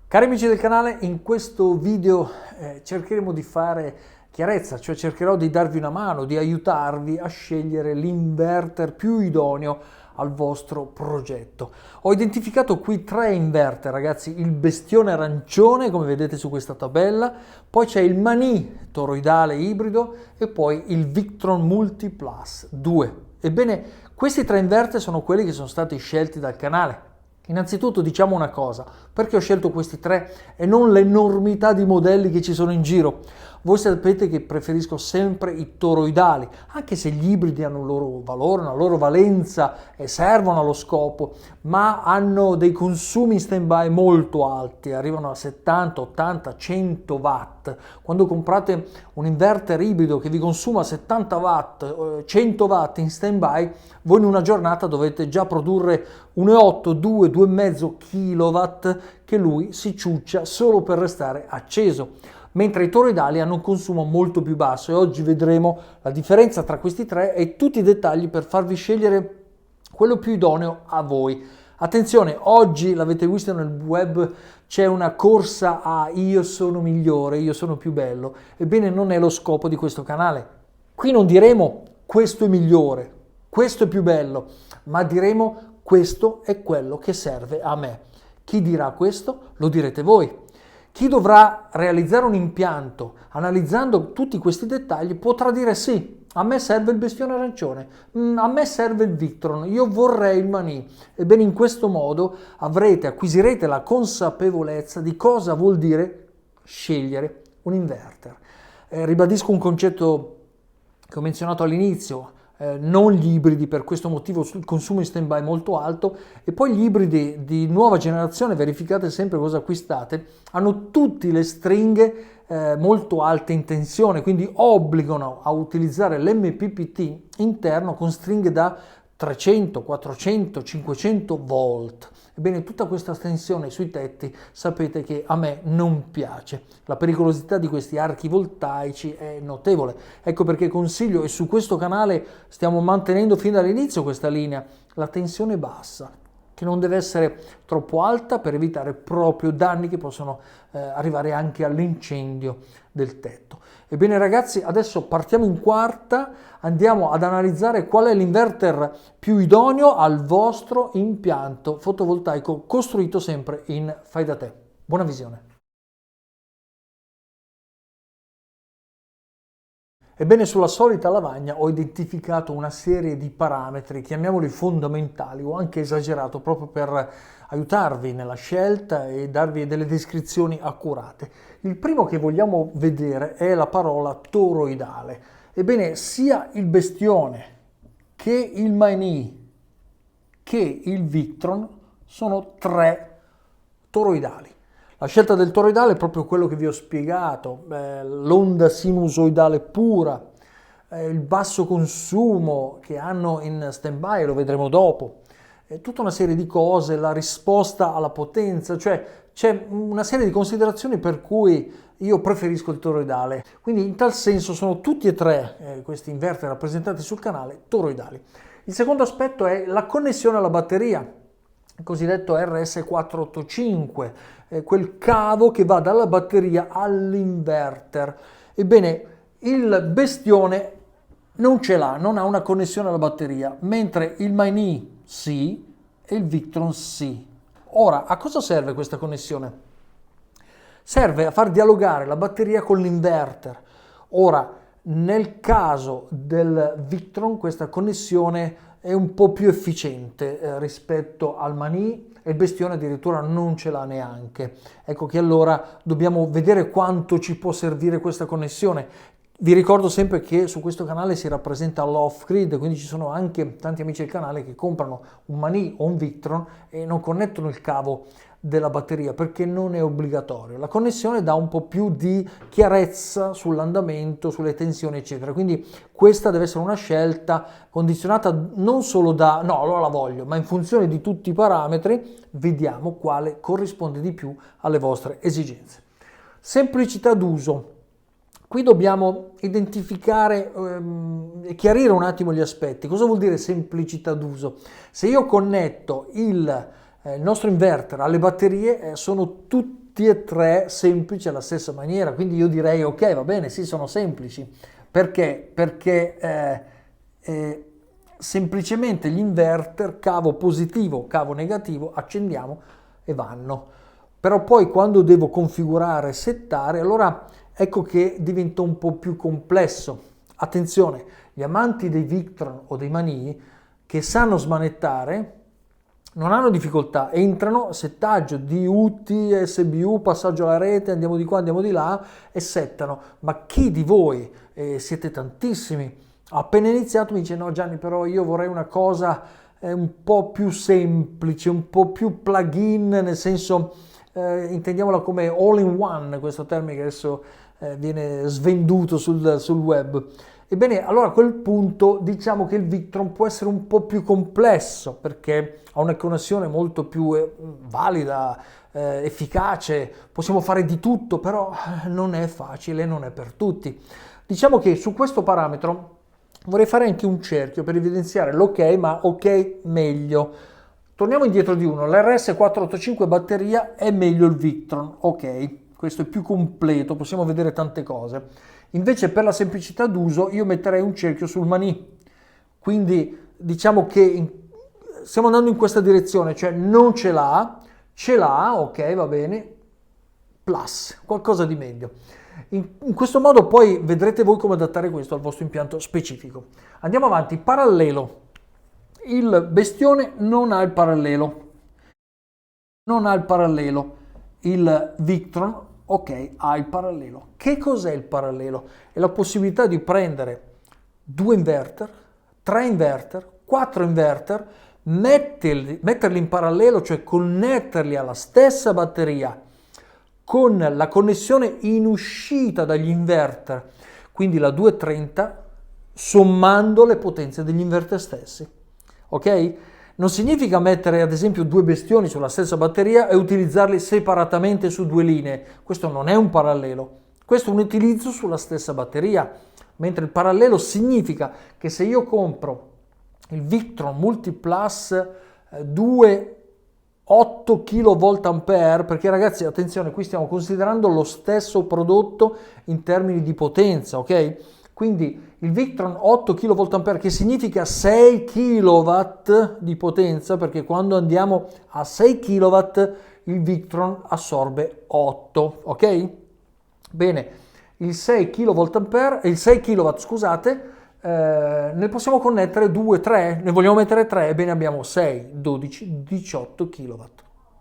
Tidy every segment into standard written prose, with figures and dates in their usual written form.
Cari amici del canale, in questo video cercheremo di fare chiarezza, cioè cercherò di darvi una mano, di aiutarvi a scegliere l'inverter più idoneo al vostro progetto. Ho identificato qui tre inverter, ragazzi: il bestione arancione, come vedete su questa tabella, poi c'è il Maní toroidale ibrido e poi il Victron Multi Plus 2. Ebbene, questi tre inverter sono quelli che sono stati scelti dal canale. Innanzitutto diciamo una cosa: perché ho scelto questi tre e non l'enormità di modelli che ci sono in giro? Voi sapete che preferisco sempre i toroidali, anche se gli ibridi hanno un loro valore, una loro valenza e servono allo scopo, ma hanno dei consumi in stand-by molto alti, arrivano a 70, 80, 100 watt. Quando comprate un inverter ibrido che vi consuma 70 watt, 100 watt in stand-by, voi in una giornata dovete già produrre 1,8, 2, 2,5 kW che lui si ciuccia solo per restare acceso. Mentre i toroidali hanno un consumo molto più basso, e oggi vedremo la differenza tra questi tre e tutti i dettagli per farvi scegliere quello più idoneo a voi. Attenzione, oggi l'avete visto nel web, c'è una corsa a io sono migliore, io sono più bello. Ebbene, non è lo scopo di questo canale. Qui non diremo questo è migliore, questo è più bello, ma diremo questo è quello che serve a me. Chi dirà questo? Lo direte voi. Chi dovrà realizzare un impianto analizzando tutti questi dettagli potrà dire sì, a me serve il bestione arancione, a me serve il Victron, io vorrei il Maní. Ebbene, in questo modo acquisirete la consapevolezza di cosa vuol dire scegliere un inverter. Ribadisco un concetto che ho menzionato all'inizio: non gli ibridi, per questo motivo il consumo in stand-by è molto alto, e poi gli ibridi di nuova generazione, verificate sempre cosa acquistate, hanno tutte le stringhe molto alte in tensione, quindi obbligano a utilizzare l'MPPT interno con stringhe da 300, 400, 500 volt. Ebbene, tutta questa tensione sui tetti sapete che a me non piace. La pericolosità di questi archi voltaici è notevole. Ecco perché consiglio, e su questo canale stiamo mantenendo fin dall'inizio questa linea, la tensione bassa, che non deve essere troppo alta per evitare proprio danni che possono arrivare anche all'incendio del tetto. Ebbene ragazzi, adesso partiamo in quarta, andiamo ad analizzare qual è l'inverter più idoneo al vostro impianto fotovoltaico costruito sempre in fai da te. Buona visione! Ebbene, sulla solita lavagna ho identificato una serie di parametri, chiamiamoli fondamentali, o anche esagerato, proprio per aiutarvi nella scelta e darvi delle descrizioni accurate. Il primo che vogliamo vedere è la parola toroidale. Ebbene, sia il bestione che il Maní che il Victron sono tre toroidali. La scelta del toroidale è proprio quello che vi ho spiegato: l'onda sinusoidale pura, il basso consumo che hanno in stand-by, lo vedremo dopo, tutta una serie di cose, la risposta alla potenza, cioè c'è una serie di considerazioni per cui io preferisco il toroidale. Quindi in tal senso sono tutti e tre questi inverter rappresentati sul canale toroidali. Il secondo aspetto è la connessione alla batteria, il cosiddetto RS485, quel cavo che va dalla batteria all'inverter. Ebbene, il bestione non ce l'ha, non ha una connessione alla batteria, mentre il Maní sì e il Victron sì. Ora, a cosa serve questa connessione? Serve a far dialogare la batteria con l'inverter. Ora, nel caso del Victron questa connessione è un po' più efficiente rispetto al Maní, e il bestione addirittura non ce l'ha neanche. Ecco che allora dobbiamo vedere quanto ci può servire questa connessione. Vi ricordo sempre che su questo canale si rappresenta l'off-grid, quindi ci sono anche tanti amici del canale che comprano un Maní o un Victron e non connettono il cavo della batteria perché non è obbligatorio. La connessione dà un po' più di chiarezza sull'andamento, sulle tensioni eccetera, quindi questa deve essere una scelta condizionata non solo da no, allora la voglio, ma in funzione di tutti i parametri vediamo quale corrisponde di più alle vostre esigenze. Semplicità d'uso. Qui dobbiamo identificare e chiarire un attimo gli aspetti. Cosa vuol dire semplicità d'uso? Se io connetto il nostro inverter alle batterie, sono tutti tutti e tre semplici alla stessa maniera, quindi io direi ok, va bene, sì, sono semplici. Perché? Perché semplicemente gli inverter, cavo positivo, cavo negativo, accendiamo e vanno. Però poi quando devo configurare e settare, allora ecco che diventa un po' più complesso. Attenzione, gli amanti dei Victron o dei Mani che sanno smanettare non hanno difficoltà, entrano, settaggio, DUT, SBU, passaggio alla rete, andiamo di qua, andiamo di là e settano. Ma chi di voi, siete tantissimi, appena iniziato mi dice no Gianni, però io vorrei una cosa un po' più semplice, un po' più plug-in, nel senso intendiamola come all in one, questo termine che adesso viene svenduto sul web. Ebbene, allora a quel punto diciamo che il Victron può essere un po' più complesso perché ha una connessione molto più valida, efficace, possiamo fare di tutto, però non è facile, non è per tutti. Diciamo che su questo parametro vorrei fare anche un cerchio per evidenziare l'ok, ma ok meglio. Torniamo indietro di uno, l'RS485 batteria è meglio il Victron, ok, questo è più completo, possiamo vedere tante cose. Invece per la semplicità d'uso io metterei un cerchio sul Mani, quindi diciamo che stiamo andando in questa direzione, cioè non ce l'ha, ok, va bene, plus, qualcosa di meglio. In questo modo poi vedrete voi come adattare questo al vostro impianto specifico. Andiamo avanti, parallelo. Il bestione non ha il parallelo, il Victron ok, ha il parallelo. Che cos'è il parallelo? È la possibilità di prendere 2 inverter, 3 inverter, 4 inverter, metterli in parallelo, cioè connetterli alla stessa batteria con la connessione in uscita dagli inverter, quindi la 230, sommando le potenze degli inverter stessi. Ok? Non significa mettere ad esempio 2 bestioni sulla stessa batteria e utilizzarli separatamente su 2 linee. Questo non è un parallelo, questo è un utilizzo sulla stessa batteria. Mentre il parallelo significa che se io compro il Victron Multiplus 2 8 kVA, perché ragazzi attenzione, qui stiamo considerando lo stesso prodotto in termini di potenza, ok? Quindi il Victron 8 kVA, che significa 6 kW di potenza, perché quando andiamo a 6 kW il Victron assorbe 8, ok? Bene, il 6 kVA, il 6 kW, scusate, ne possiamo connettere 2, 3, ne vogliamo mettere 3, ebbene abbiamo 6, 12, 18 kW.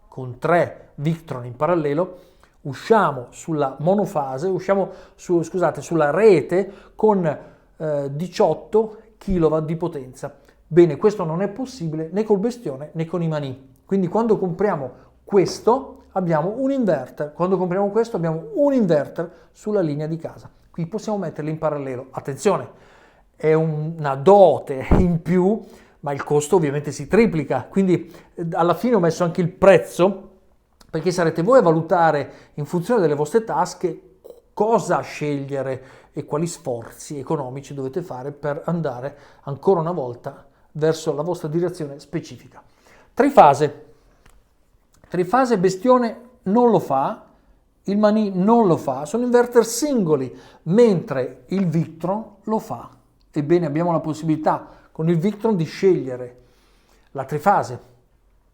Con 3 Victron in parallelo usciamo sulla monofase, sulla rete con 18 kW di potenza. Bene, questo non è possibile né col bestione né con i Mani. Quindi quando compriamo questo abbiamo un inverter, quando compriamo questo abbiamo un inverter sulla linea di casa. Qui possiamo metterli in parallelo. Attenzione, è una dote in più, ma il costo ovviamente si triplica. Quindi alla fine ho messo anche il prezzo, perché sarete voi a valutare in funzione delle vostre tasche cosa scegliere e quali sforzi economici dovete fare per andare ancora una volta verso la vostra direzione specifica. Trifase bestione non lo fa, il Mani non lo fa, sono inverter singoli, mentre il Victron lo fa. Ebbene abbiamo la possibilità con il Victron di scegliere la trifase,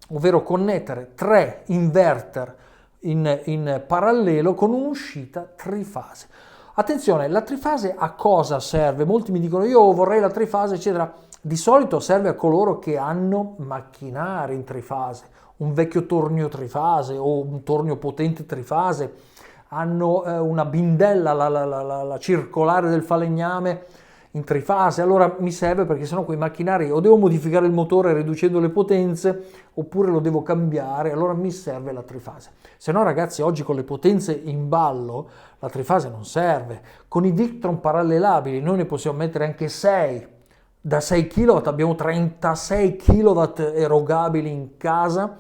ovvero connettere 3 inverter in parallelo con un'uscita trifase. Attenzione, la trifase a cosa serve? Molti mi dicono io vorrei la trifase, eccetera. Di solito serve a coloro che hanno macchinari in trifase, un vecchio tornio trifase o un tornio potente trifase, hanno una bindella, la circolare del falegname in trifase, allora mi serve perché sennò quei macchinari o devo modificare il motore riducendo le potenze oppure lo devo cambiare, allora mi serve la trifase. Se no ragazzi oggi con le potenze in ballo la trifase non serve. Con i Victron parallelabili noi ne possiamo mettere anche 6, da 6 kW abbiamo 36 kW erogabili in casa,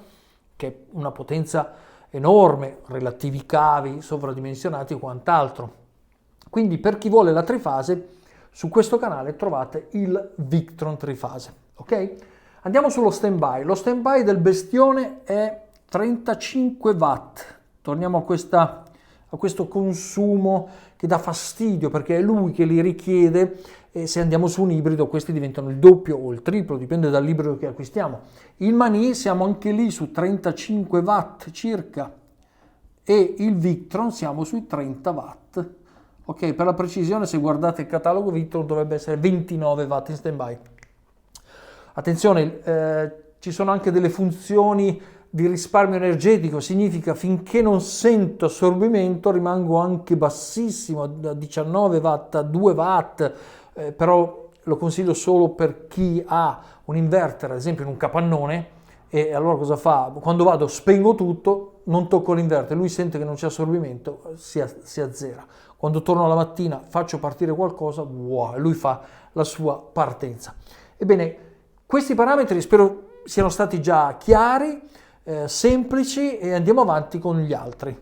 che è una potenza enorme, relativi cavi sovradimensionati e quant'altro. Quindi per chi vuole la trifase su questo canale trovate il Victron trifase, ok? Andiamo sullo stand-by. Lo stand-by del bestione è 35 watt, Torniamo a questo consumo che dà fastidio perché è lui che li richiede e se andiamo su un ibrido questi diventano il doppio o il triplo, dipende dall'ibrido che acquistiamo. Il Mani siamo anche lì su 35 watt circa e il Victron siamo sui 30 watt. Ok, per la precisione se guardate il catalogo Victron dovrebbe essere 29 watt in standby. Attenzione, ci sono anche delle funzioni di risparmio energetico, significa finché non sento assorbimento rimango anche bassissimo, da 19 watt a 2 watt, però lo consiglio solo per chi ha un inverter, ad esempio in un capannone, e allora cosa fa? Quando vado spengo tutto, non tocco l'inverter, lui sente che non c'è assorbimento, si azzera. Quando torno la mattina faccio partire qualcosa, wow, lui fa la sua partenza. Ebbene, questi parametri spero siano stati già chiari, semplici e andiamo avanti con gli altri.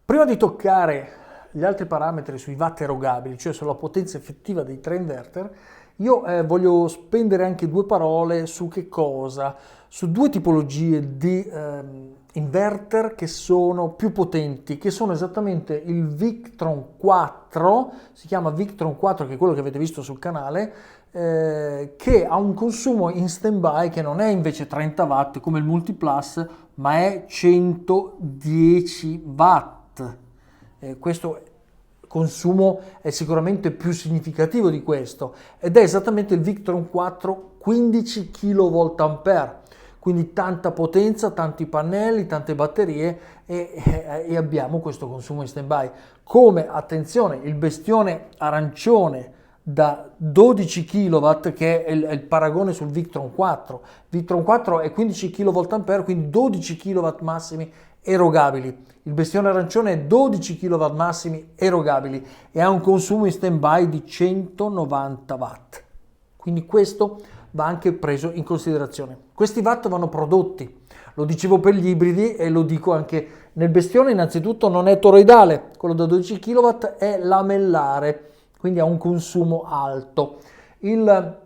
Prima di toccare gli altri parametri sui watt erogabili, cioè sulla potenza effettiva dei tre inverter, io voglio spendere anche due parole su che cosa? Su due tipologie di inverter che sono più potenti, che sono esattamente il Victron 4, si chiama Victron 4 che è quello che avete visto sul canale, che ha un consumo in standby che non è invece 30 watt come il Multiplus, ma è 110 watt. Questo consumo è sicuramente più significativo di questo ed è esattamente il Victron 4 15 kVA, quindi tanta potenza, tanti pannelli, tante batterie e abbiamo questo consumo in standby. Come, attenzione, il bestione arancione da 12 kW che è il paragone sul Victron 4. Victron 4 è 15 kVA, quindi 12 kW massimi erogabili. Il bestione arancione è 12 kW massimi erogabili e ha un consumo in standby di 190 watt. Quindi questo va anche preso in considerazione. Questi watt vanno prodotti, lo dicevo per gli ibridi e lo dico anche nel bestione. Innanzitutto non è toroidale, quello da 12 kW è lamellare, quindi ha un consumo alto. Il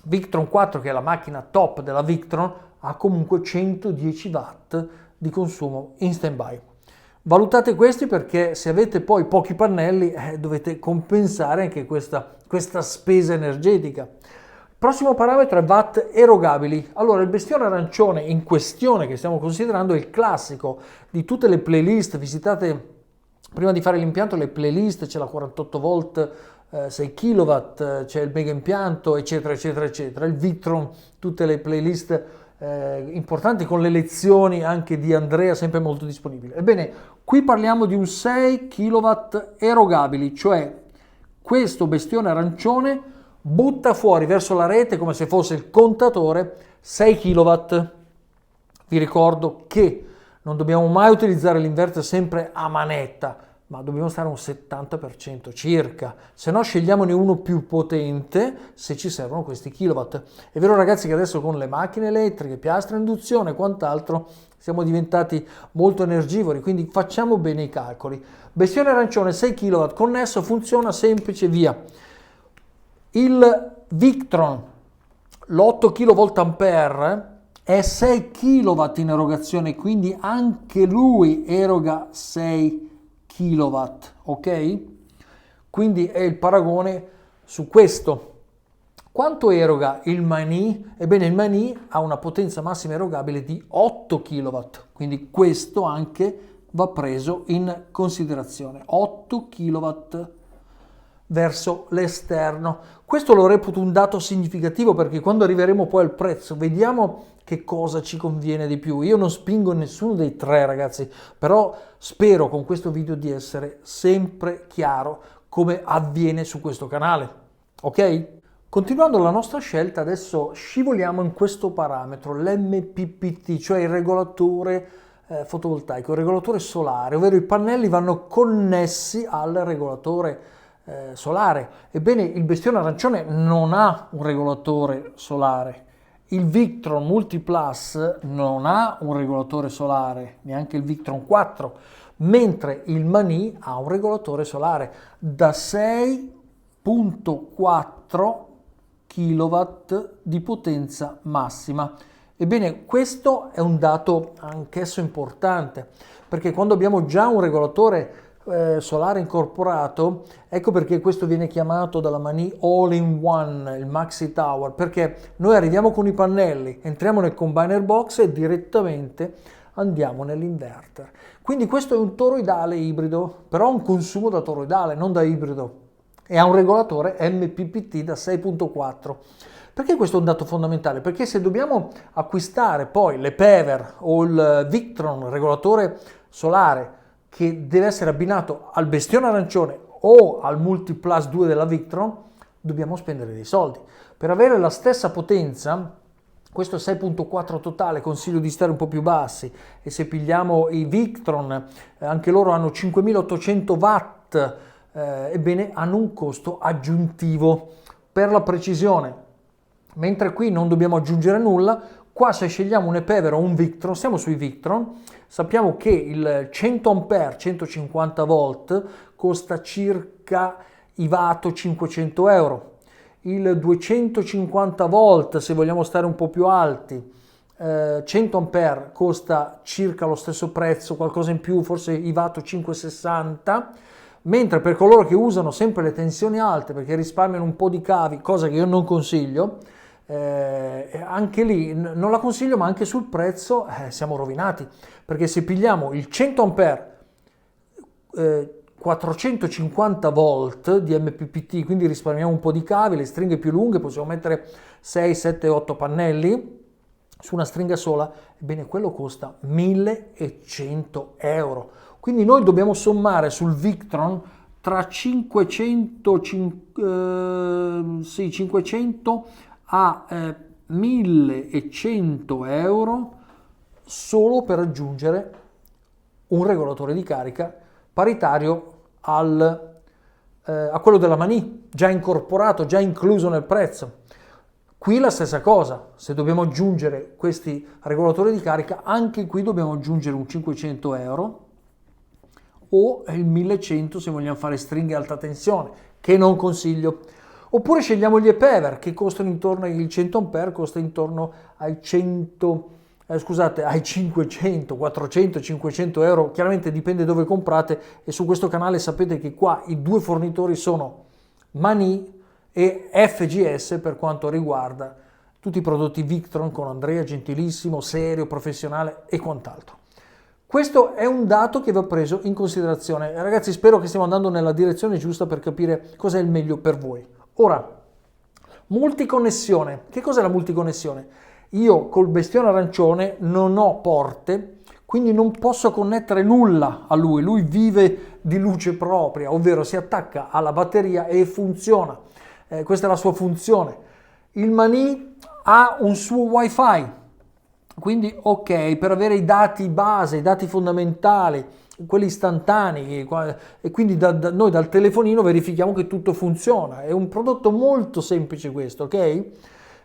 Victron 4, che è la macchina top della Victron, ha comunque 110 watt di consumo in standby. Valutate questi perché se avete poi pochi pannelli dovete compensare anche questa spesa energetica. Il prossimo parametro è watt erogabili. Allora, il bestione arancione in questione che stiamo considerando è il classico di tutte le playlist. Visitate prima di fare l'impianto le playlist, c'è la 48 volt 6 kW, c'è il mega impianto, eccetera, eccetera, eccetera. Il Victron, tutte le playlist importanti con le lezioni anche di Andrea, sempre molto disponibile. Ebbene, qui parliamo di un 6 kW erogabili, cioè questo bestione arancione butta fuori verso la rete come se fosse il contatore 6 kW. Vi ricordo che non dobbiamo mai utilizzare l'inverter sempre a manetta, ma dobbiamo stare a un 70% circa, se no scegliamone uno più potente se ci servono questi kilowatt. È vero ragazzi che adesso con le macchine elettriche, piastre a induzione e quant'altro siamo diventati molto energivori, quindi facciamo bene i calcoli. Bestione arancione 6 kW connesso, funziona semplice, via. Il Victron, l'8 kVA è 6 kW in erogazione, quindi anche lui eroga 6 kW, ok? Quindi è il paragone su questo. Quanto eroga il Mani? Ebbene, il Mani ha una potenza massima erogabile di 8 kW, quindi questo anche va preso in considerazione. 8 kW verso l'esterno. Questo lo reputo un dato significativo perché quando arriveremo poi al prezzo vediamo che cosa ci conviene di più. Io non spingo nessuno dei tre ragazzi, però spero con questo video di essere sempre chiaro come avviene su questo canale, ok? Continuando la nostra scelta, adesso scivoliamo in questo parametro, l'MPPT, cioè il regolatore fotovoltaico, il regolatore solare, ovvero i pannelli vanno connessi al regolatore solare. Ebbene, il bestione arancione non ha un regolatore solare. Il Victron Multiplus non ha un regolatore solare, neanche il Victron 4, mentre il Mani ha un regolatore solare da 6,4 kW di potenza massima. Ebbene, questo è un dato anch'esso importante, perché quando abbiamo già un regolatore solare incorporato, ecco perché questo viene chiamato dalla Mani All-in-One, il Maxi Tower, perché noi arriviamo con i pannelli, entriamo nel combiner box e direttamente andiamo nell'inverter. Quindi questo è un toroidale ibrido, però ha un consumo da toroidale, non da ibrido, e ha un regolatore MPPT da 6.4. Perché questo è un dato fondamentale? Perché se dobbiamo acquistare poi l'ePever o il Victron, regolatore solare, che deve essere abbinato al Bestione Arancione o al Multiplus 2 della Victron, dobbiamo spendere dei soldi. Per avere la stessa potenza, questo è 6.4 totale, consiglio di stare un po' più bassi, e se pigliamo i Victron, anche loro hanno 5800 watt, ebbene hanno un costo aggiuntivo per la precisione. Mentre qui non dobbiamo aggiungere nulla, qua se scegliamo un ePever o un Victron, siamo sui Victron, sappiamo che il 100 A 150 volt costa circa i watt 500 euro, il 250 volt se vogliamo stare un po' più alti, 100 A costa circa lo stesso prezzo, qualcosa in più, forse i watt 560, mentre per coloro che usano sempre le tensioni alte perché risparmiano un po' di cavi, cosa che io non consiglio, anche lì non la consiglio, ma anche sul prezzo siamo rovinati, perché se pigliamo il 100 A 450 volt di MPPT, quindi risparmiamo un po' di cavi, le stringhe più lunghe, possiamo mettere 6, 7, 8 pannelli su una stringa sola, ebbene quello costa 1100 euro. Quindi noi dobbiamo sommare sul Victron tra 500 a 1100 euro solo per aggiungere un regolatore di carica paritario a quello della Mani, già incorporato, già incluso nel prezzo. Qui la stessa cosa, se dobbiamo aggiungere questi regolatori di carica, anche qui dobbiamo aggiungere un 500 euro o il 1100 se vogliamo fare stringhe alta tensione, che non consiglio. Oppure scegliamo gli ePever che costano intorno al 100 A, costa intorno ai 500, 400, 500 euro, chiaramente dipende dove comprate, e su questo canale sapete che qua i due fornitori sono Mani e FGS per quanto riguarda tutti i prodotti Victron, con Andrea gentilissimo, serio, professionale e quant'altro. Questo è un dato che va preso in considerazione. Ragazzi, spero che stiamo andando nella direzione giusta per capire cosa è il meglio per voi. Ora, multiconnessione. Che cos'è la multiconnessione? Io col Bestione Arancione non ho porte, quindi non posso connettere nulla a lui. Lui vive di luce propria, ovvero si attacca alla batteria e funziona. Questa è la sua funzione. Il Mani ha un suo wifi, quindi ok, per avere i dati base, i dati fondamentali, quelli istantanei, e quindi noi dal telefonino verifichiamo che tutto funziona. È un prodotto molto semplice questo, ok?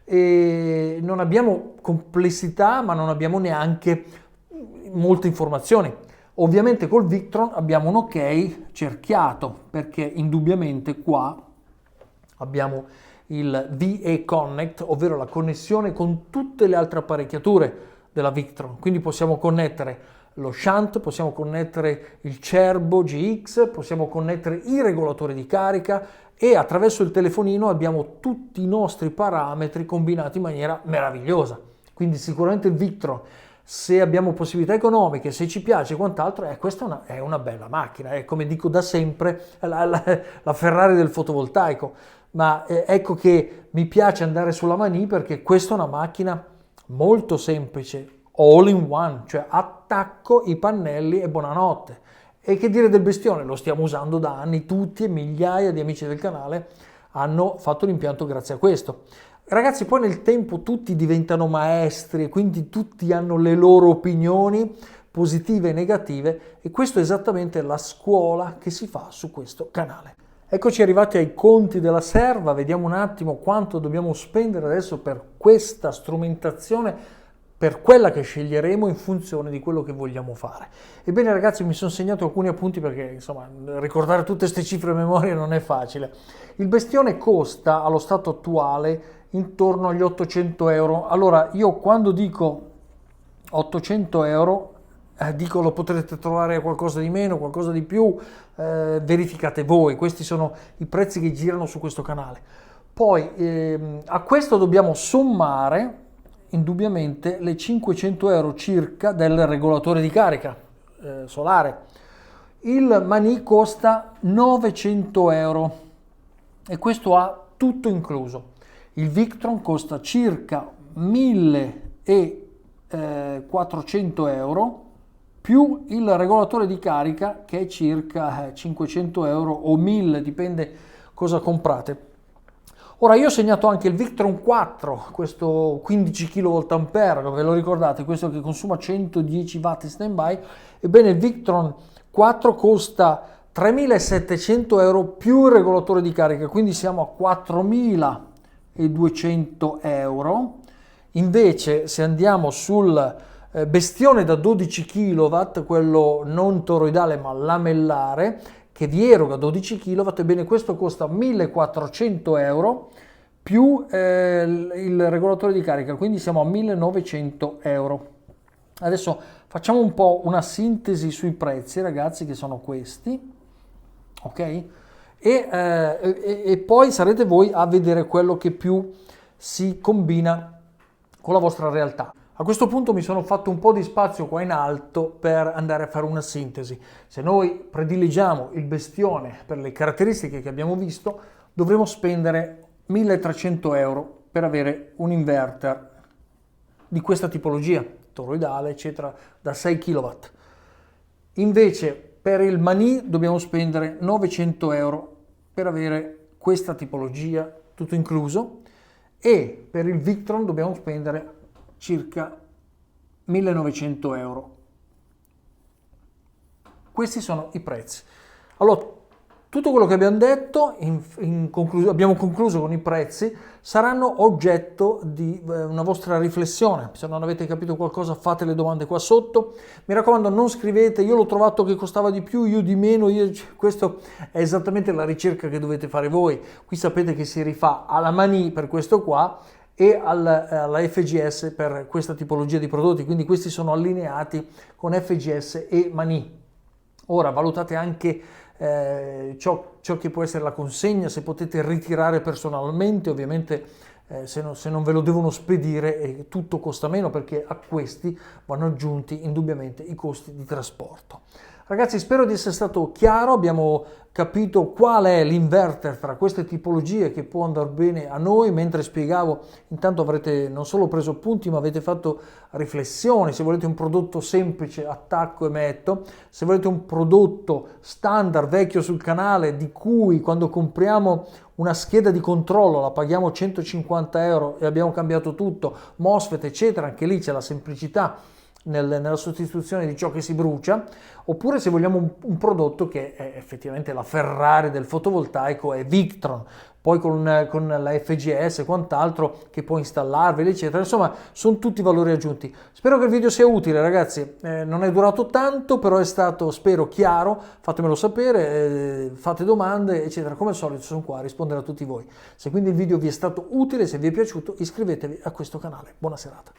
E non abbiamo complessità, ma non abbiamo neanche molte informazioni. Ovviamente col Victron abbiamo un ok cerchiato, perché indubbiamente qua abbiamo il VE Connect, ovvero la connessione con tutte le altre apparecchiature della Victron. Quindi possiamo connettere lo shunt, possiamo connettere il Cerbo GX, possiamo connettere i regolatori di carica, e attraverso il telefonino abbiamo tutti i nostri parametri combinati in maniera meravigliosa. Quindi sicuramente il Victron, se abbiamo possibilità economiche, se ci piace e quant'altro, questa è una bella macchina, è, come dico da sempre, la Ferrari del fotovoltaico. Ma ecco che mi piace andare sulla Mani perché questa è una macchina molto semplice, all in one, cioè attacco i pannelli e buonanotte. E che dire del Bestione? Lo stiamo usando da anni tutti, e migliaia di amici del canale hanno fatto l'impianto grazie a questo. Ragazzi, poi nel tempo tutti diventano maestri e quindi tutti hanno le loro opinioni positive e negative, e questo è esattamente la scuola che si fa su questo canale. Eccoci arrivati ai conti della serva, vediamo un attimo quanto dobbiamo spendere adesso per questa strumentazione, per quella che sceglieremo in funzione di quello che vogliamo fare. Ebbene ragazzi, mi sono segnato alcuni appunti perché insomma ricordare tutte queste cifre a memoria non è facile. Il Bestione costa allo stato attuale intorno agli 800 euro. Allora, io quando dico 800 euro, dico lo potrete trovare qualcosa di meno, qualcosa di più, verificate voi, questi sono i prezzi che girano su questo canale. Poi a questo dobbiamo sommare indubbiamente le 500 euro circa del regolatore di carica solare. Il Mani costa 900 euro e questo ha tutto incluso. Il Victron costa circa 1400 euro più il regolatore di carica che è circa 500 euro o 1000, dipende cosa comprate. Ora io ho segnato anche il Victron 4, questo 15 kVA, ve lo ricordate, questo che consuma 110 watt in standby. Ebbene il Victron 4 costa 3.700 euro più il regolatore di carica, quindi siamo a 4.200 euro. Invece se andiamo sul bestione da 12 kW, quello non toroidale ma lamellare, che vi eroga 12 kW, ebbene questo costa 1.400 euro più il regolatore di carica, quindi siamo a 1.900 euro. Adesso facciamo un po' una sintesi sui prezzi, ragazzi, che sono questi, ok? E poi sarete voi a vedere quello che più si combina con la vostra realtà. A questo punto mi sono fatto un po' di spazio qua in alto per andare a fare una sintesi. Se noi prediligiamo il bestione per le caratteristiche che abbiamo visto, dovremo spendere 1.300 euro per avere un inverter di questa tipologia, toroidale, eccetera, da 6 kW. Invece per il Mani dobbiamo spendere 900 euro per avere questa tipologia, tutto incluso, e per il Victron dobbiamo spendere circa 1.900 euro. Questi sono i prezzi. Allora, tutto quello che abbiamo detto, abbiamo concluso con i prezzi, saranno oggetto di una vostra riflessione. Se non avete capito qualcosa, fate le domande qua sotto. Mi raccomando, non scrivete io l'ho trovato che costava di più, io di meno, questo è esattamente la ricerca che dovete fare voi. Qui sapete che si rifà alla Mani per questo qua e alla FGS per questa tipologia di prodotti, quindi questi sono allineati con FGS e Mani. Ora valutate anche ciò che può essere la consegna, se potete ritirare personalmente, ovviamente se non ve lo devono spedire tutto costa meno, perché a questi vanno aggiunti indubbiamente i costi di trasporto. Ragazzi, spero di essere stato chiaro, abbiamo capito qual è l'inverter tra queste tipologie che può andare bene a noi. Mentre spiegavo, intanto avrete non solo preso appunti, ma avete fatto riflessioni. Se volete un prodotto semplice, attacco e metto. Se volete un prodotto standard, vecchio sul canale, di cui quando compriamo una scheda di controllo la paghiamo 150 euro e abbiamo cambiato tutto, MOSFET eccetera, anche lì c'è la semplicità nella sostituzione di ciò che si brucia. Oppure se vogliamo un prodotto che è effettivamente la Ferrari del fotovoltaico, è Victron, poi con la FGS e quant'altro che può installarveli eccetera. Insomma, sono tutti valori aggiunti. Spero che il video sia utile, ragazzi. Non è durato tanto, però è stato, spero, chiaro. Fatemelo sapere, fate domande eccetera. Come al solito sono qua a rispondere a tutti voi. Se quindi il video vi è stato utile, se vi è piaciuto, iscrivetevi a questo canale. Buona serata.